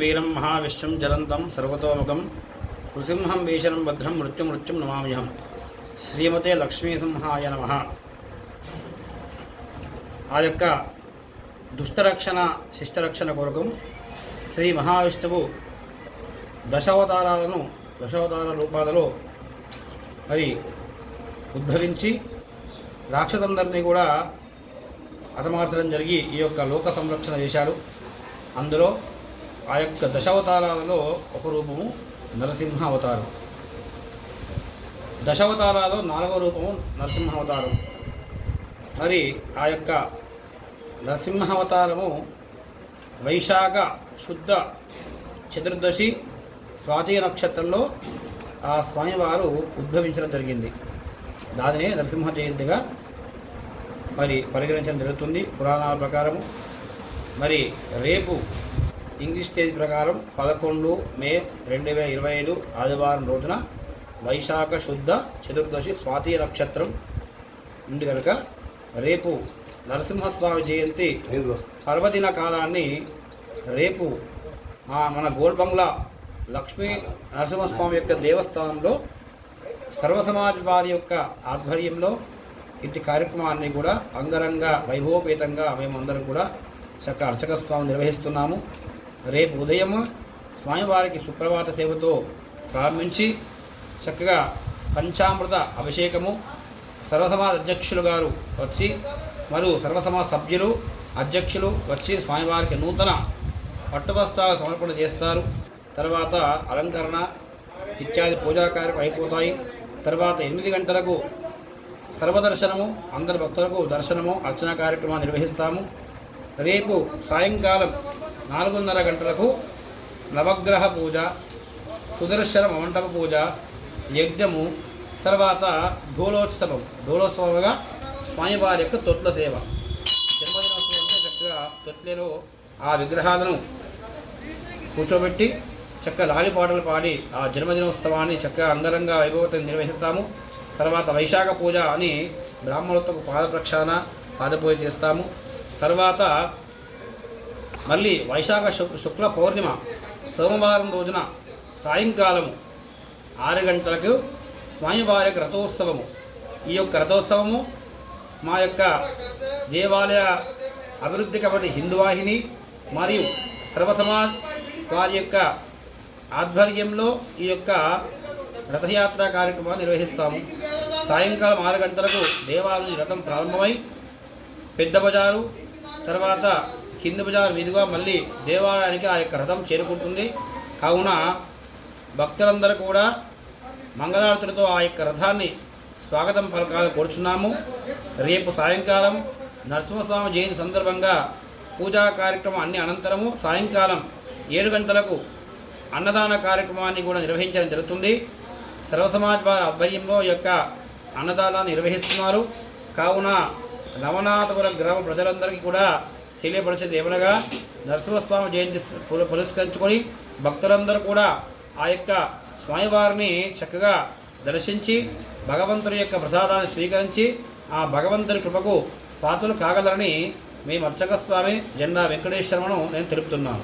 वीरं महाविष्णुं जलन्तं सर्वतोमुखं नृसिंहं भीषणं भद्रं मृत्युं नमाम्यहं। శ్రీమతే లక్ష్మీసింహాయ నమః। ఆ యొక్క దుష్టరక్షణ శిష్టరక్షణ కొరకు శ్రీ మహావిష్ణువు దశావతార రూపాలలో మరి ఉద్భవించి రాక్షసులందరినీ కూడా హతమార్చడం జరిగి ఈ యొక్క లోక సంరక్షణ చేశాడు. అందులో ఆ యొక్క దశావతారాలలో ఒక రూపము నరసింహ అవతారం. దశావతారాలలో 4వ రూపము నరసింహావతారం. మరి ఆ యొక్క నరసింహావతారము వైశాఖ శుద్ధ చతుర్దశి స్వాతి నక్షత్రంలో ఆ స్వామివారు ఉద్భవించడం జరిగింది. దానినే నరసింహ జయంతిగా మరి పరిగణించడం జరుగుతుంది పురాణాల ప్రకారము. మరి రేపు ఇంగ్లీష్ తేదీ ప్రకారం 11 మే 2025 ఆదివారం రోజున వైశాఖ శుద్ధ చతుర్దశి స్వాతి నక్షత్రం ఉంది కనుక రేపు నరసింహస్వామి జయంతి పర్వదిన కాలాన్ని రేపు మన గోల్బంగ్లా లక్ష్మీ నరసింహస్వామి యొక్క దేవస్థానంలో సర్వసమాజ్ వారి యొక్క ఆధ్వర్యంలో ఇట్టి కార్యక్రమాన్ని కూడా అంగరంగ వైభవపేతంగా మేమందరం కూడా చక్కగా అర్చక స్వామి నిర్వహిస్తున్నాము. రేపు ఉదయం స్వామివారికి సుప్రభాత సేవతో ప్రారంభించి చక్కగా పంచామృత అభిషేకము, సర్వసమాజ అధ్యక్షులు గారు వచ్చి మరియు సర్వసమాజ సభ్యులు అధ్యక్షులు వచ్చి స్వామివారికి నూతన పట్టువస్త్రాలు సమర్పణ చేస్తారు. తర్వాత అలంకరణ ఇత్యాది పూజా కార్యక్రమం అయిపోతాయి. తర్వాత 8 గంటలకు సర్వదర్శనము, అందరి భక్తులకు దర్శనము అర్చన కార్యక్రమాన్ని నిర్వహిస్తాము. రేపు సాయంకాలం 4:30 గంటలకు నవగ్రహ పూజ, సుదర్శన మంటప పూజ, యజ్ఞము, తర్వాత ఢోలోత్సవంగా స్వామివారి యొక్క తొట్ల సేవ. జన్మదినోత్సవం అంటే చక్కగా తొట్లలో ఆ విగ్రహాలను కూర్చోబెట్టి చక్కగా లాలిపాటలు పాడి ఆ జన్మదినోత్సవాన్ని చక్కగా అంగరంగ వైభవంగా నిర్వహిస్తాము. తర్వాత వైశాఖ పూజ అని బ్రాహ్మణులకు పాద ప్రక్షాళన పాదపూజ చేస్తాము. తర్వాత మళ్ళీ వైశాఖ శుక్ల పౌర్ణిమ సోమవారం రోజున సాయంకాలము 6 గంటలకు స్వామివారి యొక్క రథోత్సవము. ఈ యొక్క రథోత్సవము మా యొక్క దేవాలయ అభివృద్ధి కమిటీ హిందువాహిని మరియు సర్వసమాజ్ వారి యొక్క ఆధ్వర్యంలో ఈ యొక్క రథయాత్ర కార్యక్రమాన్ని నిర్వహిస్తాము. సాయంకాలం 6 గంటలకు దేవాలయం రథం ప్రారంభమై పెద్ద బజారు తర్వాత కింది బజారు మీదుగా మళ్ళీ దేవాలయానికి ఆ యొక్క రథం చేరుకుంటుంది. కావున భక్తులందరూ కూడా మంగళారతులతో ఆ యొక్క రథాన్ని స్వాగతం పలకాలని కోరుచున్నాము. రేపు సాయంకాలం నరసింహస్వామి జయంతి సందర్భంగా పూజా కార్యక్రమం అన్ని అనంతరము సాయంకాలం 7 గంటలకు అన్నదాన కార్యక్రమాన్ని కూడా నిర్వహించడం జరుగుతుంది. సర్వసమాజ్ వారి ఆధ్వర్యంలో ఈ యొక్క అన్నదానాన్ని నిర్వహిస్తున్నారు. కావున నవనాథపురం గ్రామ ప్రజలందరికీ కూడా తెలియపరిచేది ఏమనగా నరసింహస్వామి జయంతి పురస్కరించుకొని భక్తులందరూ కూడా ఆ యొక్క స్వామివారిని చక్కగా దర్శించి భగవంతుని యొక్క ప్రసాదాన్ని స్వీకరించి ఆ భగవంతుని కృపకు పాత్రలు కాగలరని మేము అర్చక స్వామి జెండా వెంకటేశ్వరను నేను తెలుపుతున్నాను.